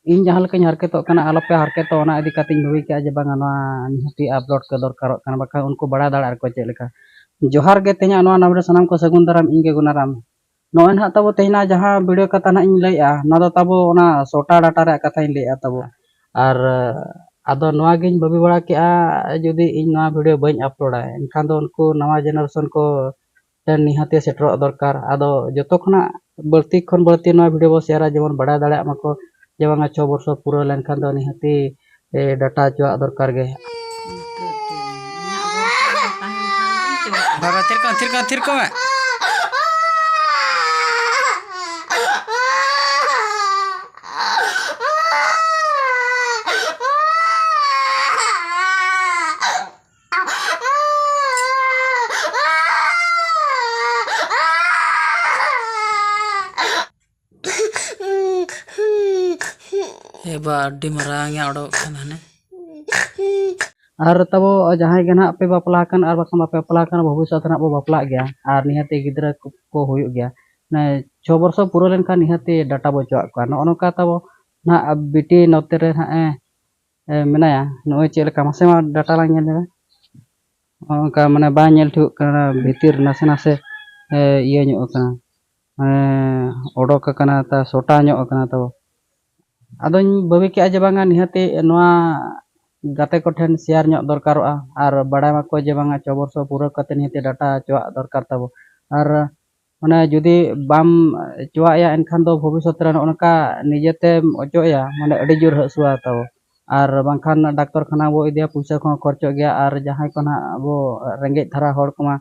इन जहाँ लेकानी हारकेतोग कना आलोपे हारकेतो ओना इदी कातेኝ भाबी के जे बांगा नोआ निहाती अपलोड के दरकारोग कना बाखा उनको बड़ा दाड़ा को चेक लेका जोहार गे तेना नोआ नामरे सनाम को सगुन दाराम इंगे गुनाराम नोय ना तबो तेना जहाँ वीडियो कथा ना इन लैया ना दो तबो ओना सोटा डाटा रे कथा इन लैया तबो आर आदो नोआ गिन भाबी बड़ा के आ जुदी इन नोआ वीडियो बइन अपलोडा एनखान दो उनको नवा जनरेशन को निहाती सेटरो दरकार आदो जतो खना बळती खन बळती नोआ वीडियो बो शेयर जेमन बड़ा दाड़ा मको जे बांगा 6 वर्ष पूरा लेनखान दो निहाती डाटा चोआ दरकार गे बाबा थिर को मैं ये बाडी मरांग या ओडो खाने और तबो जहां के ना पे बापला कन और बाखा पे बापला कन भविष्य ना बो बापला गया और निहाती गिद्रा को हुयो गया ने 6 वर्ष पूरा लेन का निहाती डाटा बो चोआ को न ओनका तबो ना बिटी नोते रे ना मेनाया नोय चेल का मासे मा डाटा ला नेल ओनका माने बा नेल ठु कना भीतर नासे नासे इयो ᱧᱚᱜ कना ओडोक कना ता सोटा ᱧᱚᱜ कना तबो आदोñ भाबी के जे बांगा निहाती नोआ गाते को ठेन शेयर ᱧᱚᱜ दरकारोआ और बड़ा माको जे बांगा 6 वर्ष पूरा कते निहाती डाटा चोआ दरकार तबो और माने जुदी बाम चोआ एनखान दो भविष्य रे ओनका निजेते अचोया माने अडी जोर हसुआ तबो और बांखान डाक्टर खाना बो इदिया पैसा को खर्चो गया और जहां को ना बो रेंगे धारा होड़ कोमा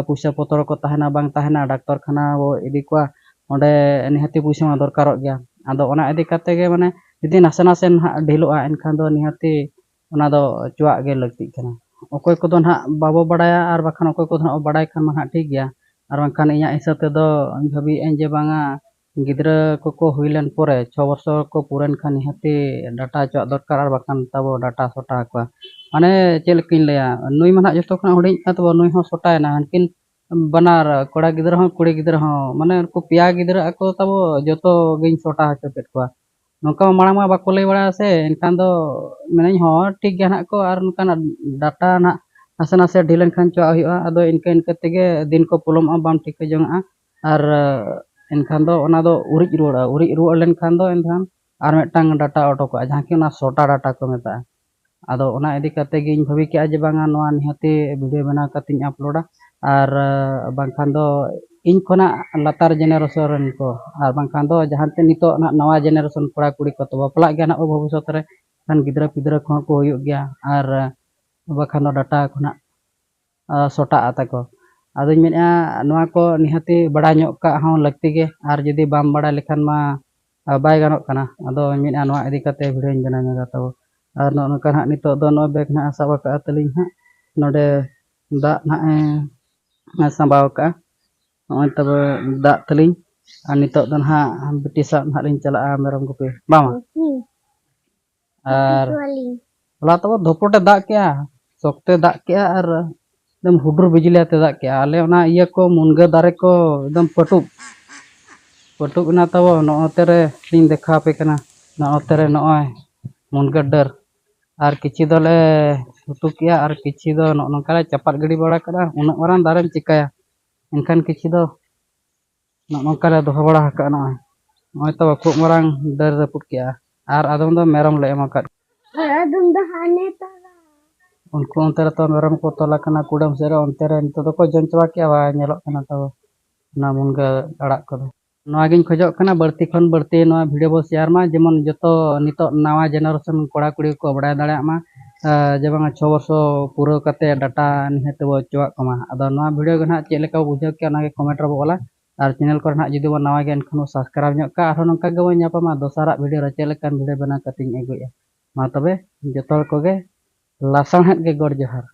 पैसा पतर को ताहेना बांग ताहेना डाक्टर खाना बो इदी को ओंडे निहाती पैसा मा दरकारोग गया आदो ओना इदी काते गे माने जुदी नासे नासे ना ढिलोआ एनखान दो निहाती ओना दो चोआ गे लगती कना ओकोय को दो ना बाबो बड़ाया और बाखान ओकोय को दो बड़ाय खान मा ठीक गया और बांखान इया हिसाब ते दो भाबी एन जे बांगा गिद्रा को हुइलेन परे 6 वर्ष को पूरन खान निहाती डाटा चोआ दरकार और बाखान तबो डाटा सोटा को माने चेल किन लया नुई माना जतो खना हुडिं तबो नुई हो सोटायना हनकिन बनार कोड़ा गिद्रा हो कुड़ी गिद्रा हो माने को पिया गिद्रा को तबो जतो गिन सोटा हचो केत को नोका मांग मा बाको लई बड़ा से एनखान दो मेनाई हो ठीक गया ना को और नोका डाटा ना नासे नासे ढिलन खान चोआ हुआ आदो इनके इनके तेगे दिन को पुलम बाम ठीक जंगा और एनखान दो ओना दो उरिज रुआ लेनखान दो एनखान और मेटांग डाटा ओटोको जहां कि ओना सोटा डाटा को मेता आदो ओना इदी काते गिन भाबी के जे बांगा नोआ निहाती वीडियो बना कातिन अपलोडा और बांखान दो इन खोना लातार जेनेरेशन को और बांखान दो जहां ते नितो ना नवा जेनेरेशन कोड़ा कुड़ी को तो बापला गया ना भविष्य रे खान गिद्रा पिद्रा को हुयो गया और बाखान दो डाटा खोना सोटा आता को आदोñ मेना नोआ को निहाती बड़ा ᱧᱚᱜ का हों लगती गे और जदी बाम बड़ा लेखान मा बाय गानोक कना आदो मेना नोआ इदी काते वीडियो बना मेगा तब और नोका ना नितो दो नो बैग ना साबा का तलिñ हा नोडे दा ना संभाव का नोय तब दा तलिñ और नितो दो ना बिटी सा ना लिñ चला मेरम गुपी बामा और ला तब धोपोटे दा के सोकते दा के और एकदम हुडुर बिजली आते दा के आले ओना इया को मुनगा दारे को एकदम पटुक ना तब नोते रे लिñ देखा पे कना नोते रे नोय मुनगा डर और किछि दोले हुटुकिया और किछि दो नोनका चपात गड़ी बड़ा करा उना मारान दारेम चिकाया एनखान किछि दो नोनका ले दोह बड़ा हका नोय तब खूब मारांग डर रपुट किया और आदम दो मेरम ले एमा का आदम दो हाने तारा उनको अंतर तो मेरम को तोला कना कुडम सेरा अंतर नितो दो को जंचवा किया बा नेलो कना तब ना मुनगा अड़ा को नोआ गिन खोजो कना बढ़ती खन बढ़ती नोआ वीडियो बो शेयर मा जेमन जतो नितो नवा जेनेरेशन कोड़ा कुड़ी को बड़ा दाड़ा मा जे बांगा 6 वर्ष पूरा कते डाटा निहते बो चोआ कमा आदो नोआ वीडियो गना चे लेका बुझाव के ना कमेंट रे बोला और चैनल को ना जदी बो नवा गेन खनो सब्सक्राइब ᱧᱚᱜ का आरो नंका गबो ᱧᱟᱯᱟᱢᱟ दोसारा वीडियो रे चे लेका वीडियो बना कतिኝ एगुया मा तबे जतो को गे लासाण हेत गे गड जोहार।